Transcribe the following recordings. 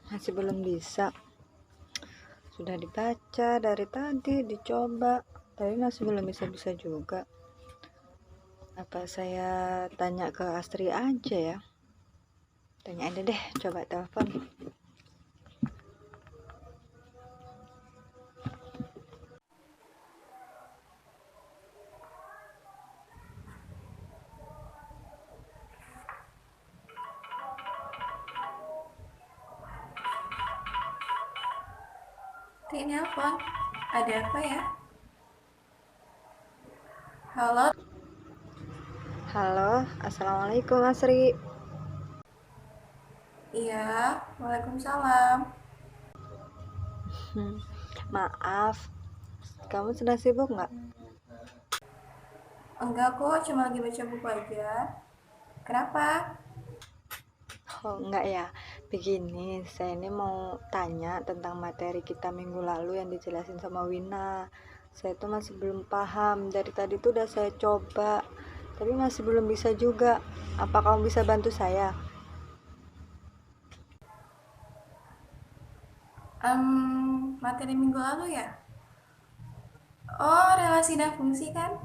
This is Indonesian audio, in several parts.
Masih belum bisa. Sudah dibaca dari tadi, dicoba, tapi masih belum bisa-bisa juga. Apa saya tanya ke Astri aja ya? Tanya aja deh, coba telepon. Tri nelpon, ada apa ya? Halo? Halo, Assalamualaikum Asri. Iya, waalaikumsalam. Maaf, kamu sedang sibuk nggak? Enggak kok, cuma lagi baca buku aja. Kenapa? Oh enggak ya, begini, saya ini mau tanya tentang materi kita minggu lalu yang dijelasin sama Wina. Saya tuh masih belum paham, dari tadi tuh udah saya coba, tapi masih belum bisa juga. Apa kamu bisa bantu saya? Materi minggu lalu ya? Oh, relasi dan fungsi kan?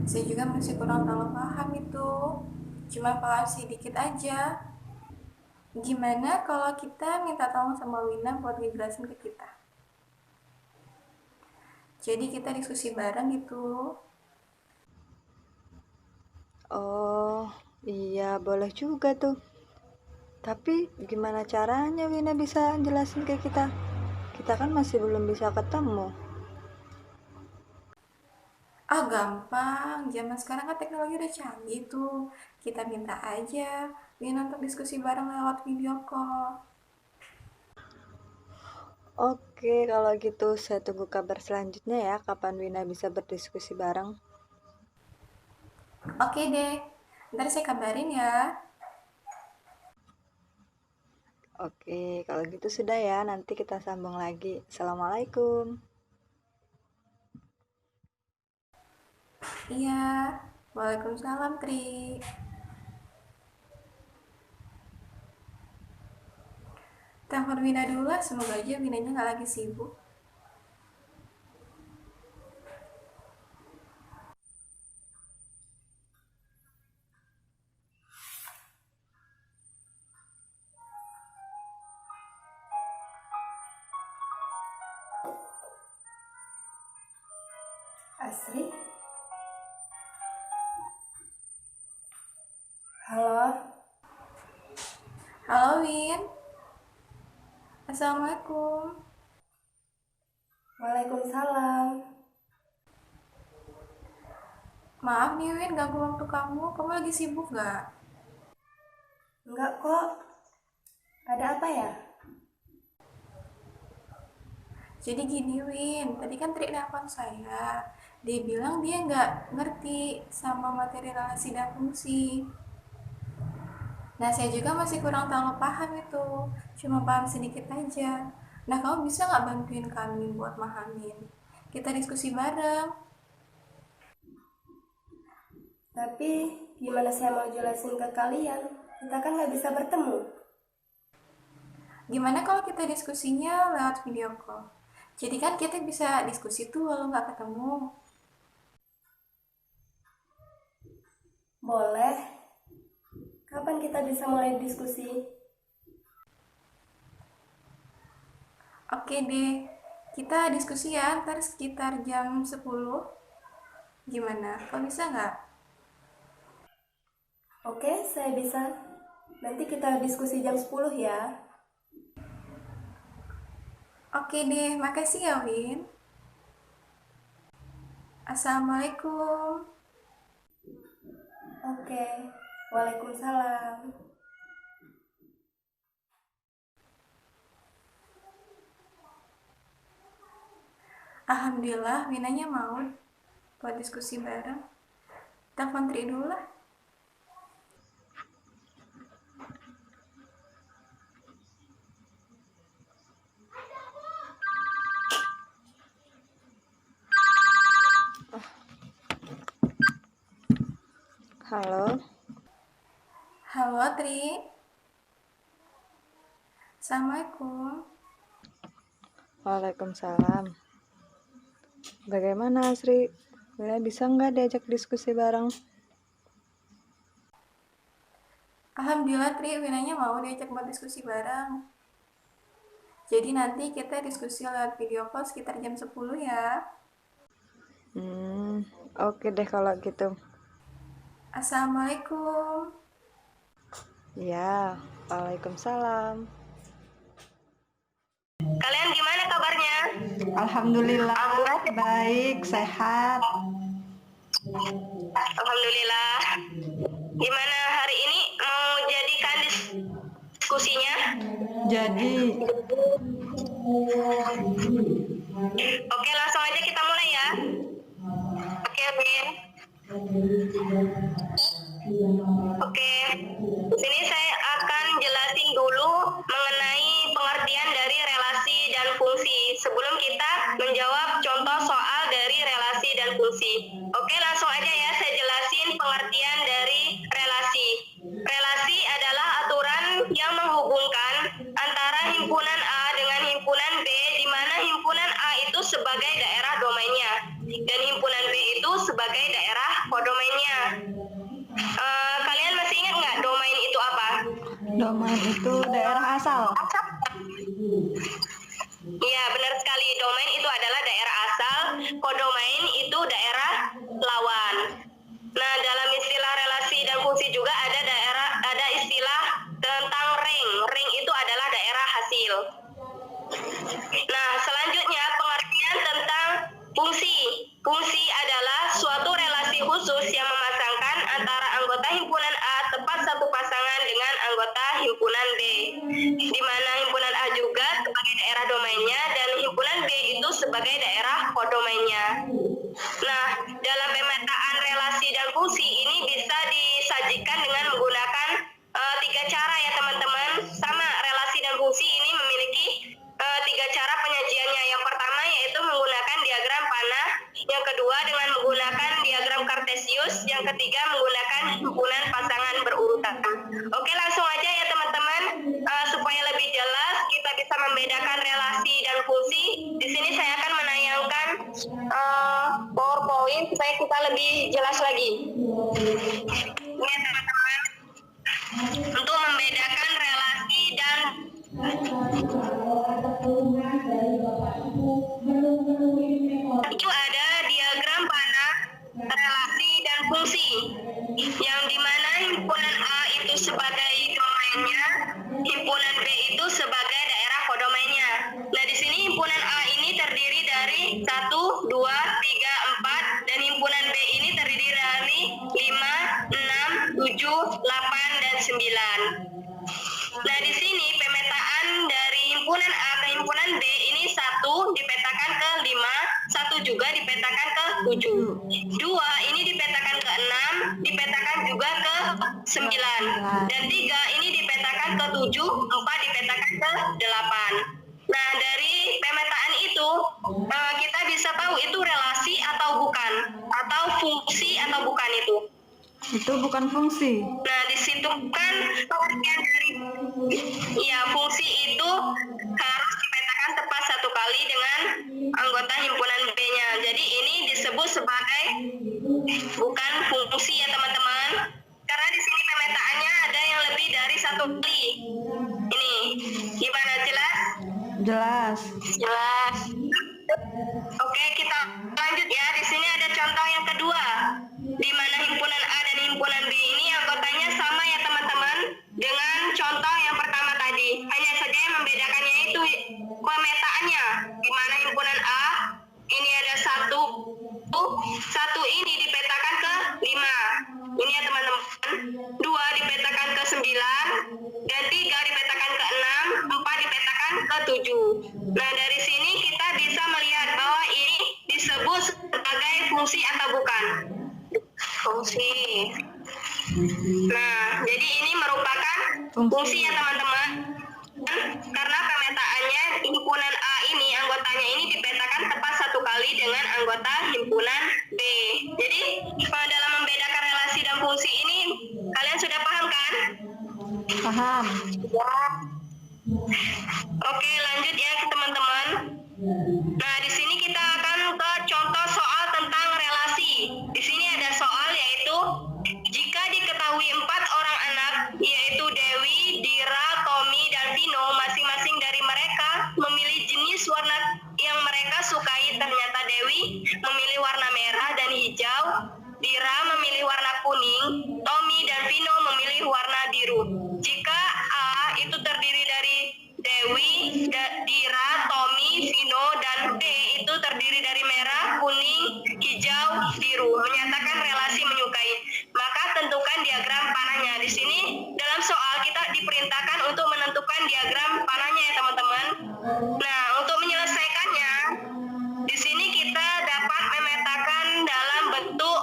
Saya juga masih kurang terlalu paham itu. Cuma paham sedikit aja. Gimana kalau kita minta tolong sama Wina buat ngejelasin ke kita? Jadi kita diskusi bareng gitu. Oh iya, boleh juga tuh. Tapi gimana caranya Wina bisa jelasin ke kita? Kita kan masih belum bisa ketemu. Ah, gampang. Zaman sekarang kan teknologi udah canggih tuh. Kita minta aja Wina untuk diskusi bareng lewat video call. Oke, kalau gitu saya tunggu kabar selanjutnya ya, kapan Wina bisa berdiskusi bareng. Oke deh, ntar saya kabarin ya. Oke, kalau gitu sudah ya, nanti kita sambung lagi. Assalamualaikum. Iya, waalaikumsalam Tri. Telepon Wina dulu lah, semoga aja Winanya nggak lagi sibuk. Asri? Halo? Halo Win, Assalamualaikum. Waalaikumsalam. Maaf nih Win, ganggu waktu kamu. Kamu lagi sibuk nggak? Enggak kok. Ada apa ya? Jadi gini Win, tadi kan Tri nelfon saya. Dia bilang dia nggak ngerti sama materi relasi dan fungsi. Nah, saya juga masih kurang terlalu paham itu. Cuma paham sedikit aja. Nah, kamu bisa nggak bantuin kami buat mahamin? Kita diskusi bareng. Tapi gimana saya mau jelasin ke kalian? Kita kan nggak bisa bertemu. Gimana kalau kita diskusinya lewat video call? Jadi kan kita bisa diskusi tuh walau nggak ketemu. Boleh. Kapan kita bisa mulai diskusi? Oke deh, kita diskusi ya ntar sekitar jam 10. Gimana? Kau bisa nggak? Oke, saya bisa. Nanti kita diskusi jam 10 ya. Oke deh, makasih ya Win. Assalamualaikum. Oke. Waalaikumsalam. Alhamdulillah, Winanya mau buat diskusi bareng. Telepon Tri dulu lah. Halo, Halo Tri, Assalamualaikum. Waalaikumsalam. Bagaimana Asri? Wina bisa nggak diajak diskusi bareng? Alhamdulillah Tri, Winanya mau diajak buat diskusi bareng. Jadi nanti kita diskusi lewat video call sekitar jam 10 ya. Oke deh kalau gitu. Assalamualaikum. Ya, waalaikumsalam. Kalian gimana kabarnya? Alhamdulillah, baik, sehat. Alhamdulillah. Gimana hari ini mau jadikan diskusinya? Jadi, Oke, langsung aja kita mulai ya. Oke, Bin. Oke, sini saya akan jelasin dulu mengenai pengertian dari relasi dan fungsi sebelum kita menjawab contoh soal dari relasi dan fungsi. Oke, langsung aja ya saya jelasin pengertian dari relasi. Relasi adalah aturan yang menghubungkan antara himpunan A dengan himpunan B, di mana himpunan A itu sebagai daerah domainnya dan himpunan B itu sebagai daerah kodomainnya. Kalian masih ingat nggak domain itu apa? domain itu daerah asal. Iya, benar sekali. Domain itu adalah daerah asal, kodomain itu daerah lawan. Nah, dalam istilah relasi dan fungsi juga ada istilah tentang ring. Ring itu adalah daerah hasil. Nah, selanjutnya pengertian tentang fungsi. Fungsi adalah suatu relasi khusus yang memasangkan antara anggota himpunan A tepat satu pasangan dengan anggota himpunan B, di mana himpunan A juga sebagai daerah domainnya dan himpunan B itu sebagai daerah kodomainnya. Nah, dalam pemetaan relasi dan fungsi ini bisa disajikan dengan menggunakan tiga cara ya teman-teman. Sama, relasi dan fungsi ini memiliki tiga cara penyajiannya. Yang pertama yaitu menggunakan diagram panah, yang kedua dengan menggunakan diagram kartesius, yang ketiga menggunakan himpunan pasangan berurutan. Oke, langsung aja ya teman-teman, supaya lebih jelas kita bisa membedakan relasi dan fungsi. Di sini saya akan menayangkan PowerPoint supaya kita lebih jelas lagi. Ya teman-teman, untuk membedakan relasi dan itu ada diagram panah relasi dan fungsi, yang dimana himpunan A itu sebagai domainnya, himpunan B itu sebagai daerah kodomainnya. Nah, di sini himpunan A ini terdiri dari 1, 2, 3, 4, dan himpunan B ini terdiri dari 5, 6, 7, 8, dan 9. Nah, di sini pemetaan dari himpunan A ke himpunan B ini 1 dipetakan ke 5, 1 juga dipetakan ke 7, 2 ini dipetakan ke 6, dipetakan juga ke 9, dan 3 ini dipetakan ke 7, 4 dipetakan ke 8. Nah, dari pemetaan itu kita bisa tahu itu relasi atau bukan, atau fungsi atau bukan itu. Itu bukan fungsi. Nah, di situ kan pengertian dari fungsi itu harus dipetakan tepat satu kali dengan anggota himpunan B-nya. Jadi ini disebut sebagai bukan fungsi ya teman-teman. Karena di sini pemetaannya ada yang lebih dari satu kali. Ini gimana, jelas? Jelas. Jelas. Oke, kita lanjut ya. Di sini ada contoh yang kedua, di mana himpunan A dan himpunan B ini anggotanya sama ya teman-teman dengan contoh yang pertama tadi. Hanya saja yang membedakannya itu pemetaannya. Di mana himpunan A ini ada 1 ini dipetakan ke 5. Ini ya teman-teman. 2 dipetakan ke 9, dan 3 dipetakan ke 6, 4 dipetakan ke 7. Nah, dari sini kita bisa melihat bahwa ini disebut sebagai fungsi atau bukan? Fungsi. Nah, jadi ini merupakan fungsi ya teman-teman. Karena pemetaannya himpunan A ini, anggotanya ini dipetakan tepat satu kali dengan anggota himpunan B. Jadi dalam membedakan relasi dan fungsi ini kalian sudah paham kan? Paham. Ya. Oke, lanjut ya teman-teman. Nah, di sini kita akan ke contoh soal tentang relasi. Di sini ada soal yaitu jika diketahui 4 orang anak yaitu Dewi, Dira, Tommy, dan Vino, masing-masing dari mereka memilih jenis warna yang mereka sukai. Ternyata Dewi memilih warna merah dan hijau, Dira memilih warna kuning, Tommy dan Vino memilih warna biru. Jika A itu terdiri dari Dewi, Dira, Tommy, Vino, dan B itu terdiri dari merah, kuning, hijau, biru, menyatakan relasi menyukai. Maka tentukan diagram panahnya. Di sini dalam soal kita diperintahkan untuk menentukan diagram panahnya ya teman-teman. Nah, untuk menyelesaikannya, di sini kita dapat memetakan dalam bentuk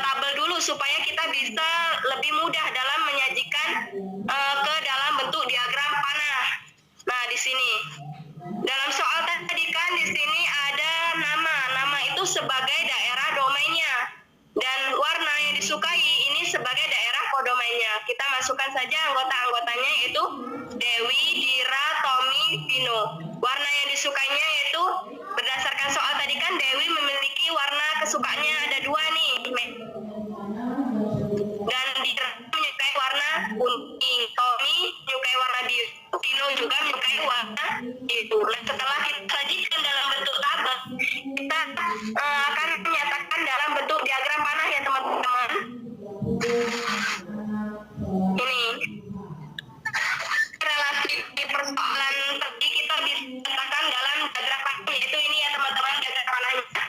tabel dulu supaya kita bisa lebih mudah dalam menyajikan ke dalam bentuk diagram panah. Nah, di sini dalam soal tadi kan di sini ada nama itu sebagai daerah domainnya dan warna yang disukai ini sebagai daerah kodomainnya. Kita masukkan saja anggota-anggotanya yaitu Dewi, Dira, Tommy, Vino. Warna yang disukainya yaitu berdasarkan soal tadi kan Dewi memiliki warna kesukaannya ada 2 nih. Dan Dira menyukai warna kuning, Tommy menyukai warna biru, Vino juga menyukai warna biru. Nah, setelah kita sajikan dalam bentuk tabel, kita akan menyatakan dalam bentuk diagram panah ya teman-teman. Ini relasi di persoalan tadi kita bisa katakan dalam diagram panah, yaitu ini ya teman-teman diagram panahnya.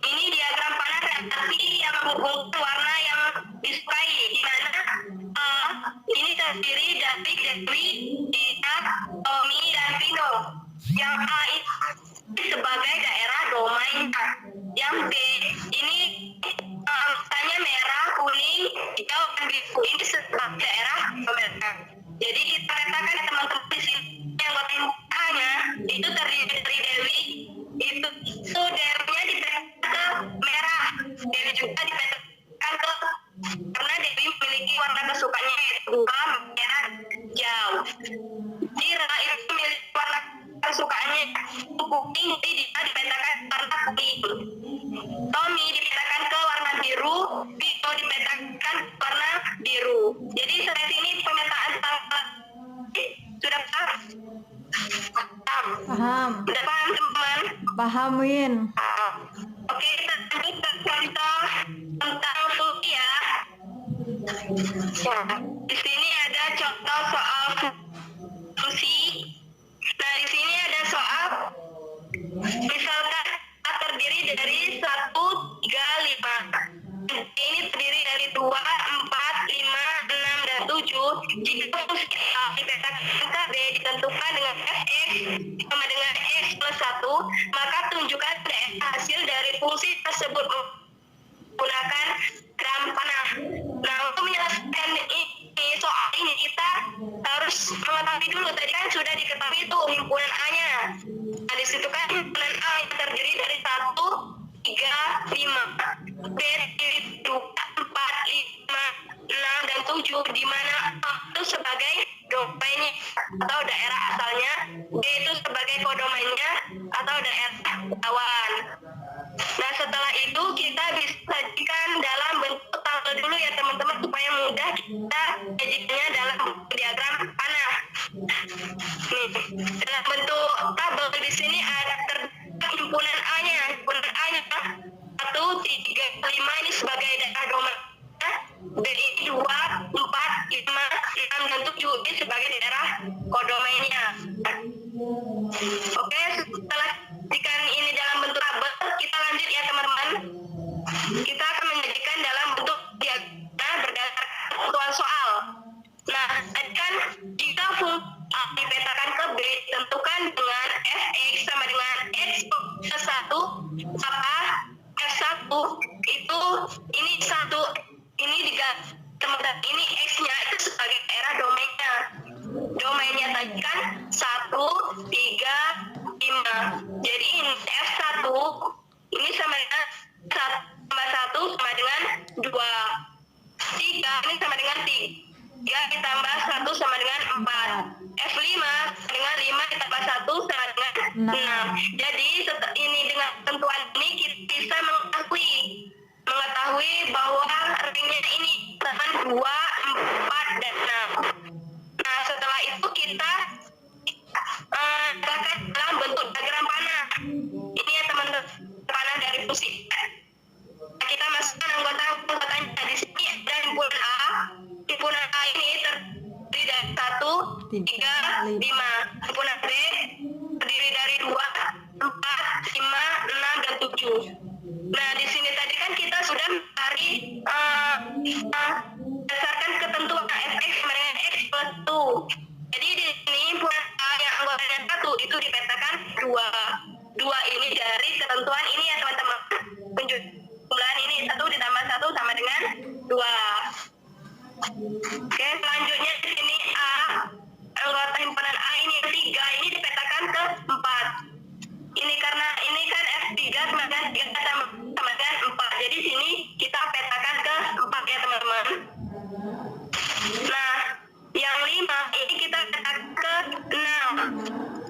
Ini diagram panah relasi yang menghubungkan warna yang disukai, di mana ini terdiri dari Dewi, Dira, Tommy, dan Vino. Yang A itu sebagai daerah domainnya. Yang B ini angkanya merah, kuning, hijau, dan biru. Ini sebagai daerah domainnya. Jadi kita katakan ya teman-teman di sini yang anggotanya itu terdiri dari Dewi, itu Dewi-nya dipetakan ke merah, Dewi juga dipetakan ke karena Dewi memiliki warna kesukaannya yaitu 2 merah hijau. Dira itu memiliki warna kesukaannya kuning, jadi dia dipetakan warna kuning. Tommy dipetakan ke warna biru, Vino dipetakan ke warna biru. Jadi sampai sini pemetaan tanggal sudah paham? Paham. Sudah paham teman-teman? Paham, Win. Oke, kita lanjut ke contoh tentang fungsi ya. Di sini ada contoh soal fungsi. Nah, di sini ada soal misalkan A terdiri dari 1, 3, 5. Ini terdiri dari 2, 4, 5, 6, dan 7. Jika fungsi A dipetakan ke B ditentukan dengan fx sama dengan x plus 1, maka tunjukkan daerah hasil dari fungsi tersebut menggunakan gram panah. Nah, untuk menyelesaikan ini soal ini kita harus mengetahui dulu tadi kan sudah diketahui itu himpunan A-nya. Nah, di situ kan himpunan A yang terdiri dari 1, 3, 5. B terdiri 2, 4, 5, 6, dan 7, di mana A itu sebagai domainnya atau daerah asalnya, B itu sebagai kodomainnya atau daerah lawan. Nah, setelah itu kita bisa sajikan dalam bentuk tabel dulu ya teman-teman supaya mudah kita sajikannya dalam diagram panah. Nih, dalam bentuk tabel di sini ada himpunan A-nya. Himpunan A-nya 1, 3, 5 ini sebagai daerah domain. B ini 2, 4, 5, 6, dan 7 ini sebagai daerah kodomainnya. Oke, setelah jika ini dalam bentuk tabel, kita lanjut ya teman-teman. Kita akan menjadikan dalam bentuk diagram berdasarkan ketentuan soal. Nah, tadi kan jika fungsi A dipetakan ke B, tentukan dengan fx sama dengan x plus 1, maka f1 itu ini 1, ini diganti teman-teman, ini x-nya itu sebagai daerah domainnya. Domainnya tadi kan 1, 3, 5. Jadi ini f1 ini sama dengan 1 sama dengan 2. 3 ini sama dengan 3 ditambah 1 sama dengan 4. F5 dengan ditambah 1 sama dengan 6. Jadi ini dengan ketentuan ini kita bisa mengetahui bahwa ringnya ini dengan 2, 4, dan 6. Nah, setelah itu kita letakkan dalam bentuk diagram panah. Ini ya teman-teman, panah dari fungsi. Kita masukkan anggota-anggotanya. Di sini ada himpunan A. Himpunan A ini terdiri dari 1, 3, 5. Himpunan B terdiri dari 2, 4, 5, 6, dan 7. Nah, di sini tadi kan kita sudah mencari berdasarkan ketentuan Fx sama dengan X plus 2. Jadi di sini himpunan A yang anggotanya 1 itu dipetakan 2. 2 ini dari ketentuan ini ya teman-teman. Penjumlahan ini 1 ditambah 1 sama dengan 2. Oke, selanjutnya di sini A, anggota himpunan A ini yang 3 ini dipetakan ke 4. Ini karena ini kan F3 sama dengan 3 sama dengan 4. Jadi sini kita petakan ke 4 ya teman-teman. Nah, yang 5 ini kita petakan ke 6.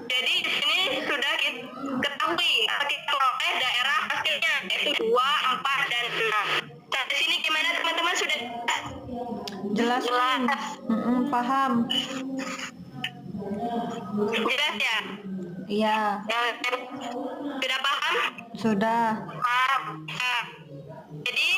Jadi di sini sudah kita ketahui kita memperoleh daerah hasilnya yaitu 2, 4, dan 6. Nah, di sini gimana teman-teman, sudah Jelas, Win. Paham. jelas ya? Iya, Sudah paham? sudah. Paham. Nah, jadi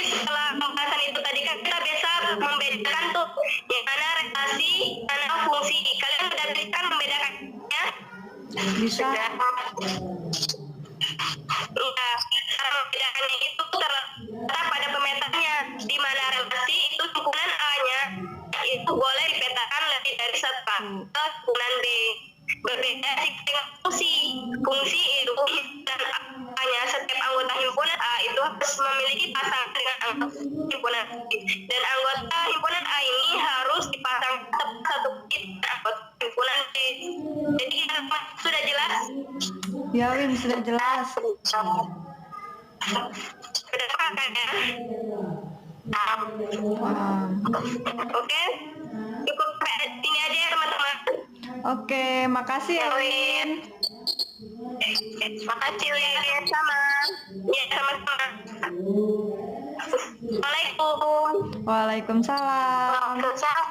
setelah pembahasan itu tadi kan kita biasa membedakan tuh yang mana relasi, mana fungsi. Kalian sudah bisa membedakannya? Bisa. Nah, cara membedakannya itu terletak pada pemetaannya, di mana relasi itu himpunan A-nya itu boleh dipetakan lebih dari 1 ke himpunan B. Berbeda dengan fungsi. Fungsi itu dan hanya setiap anggota himpunan A itu harus memiliki pasangan dengan anggota himpunan B. Dan anggota himpunan A ini harus dipasang satu anggota himpunan B. Jadi sudah jelas? Ya, Win, sudah jelas. Sudah paham kan ya? Paham. Oke, cukup sampai ini aja ya teman-teman. Oke, makasih ya, Win. Makasih Win, sama. Ya, sama-sama. Assalamualaikum. Waalaikumsalam. Waalaikumsalam.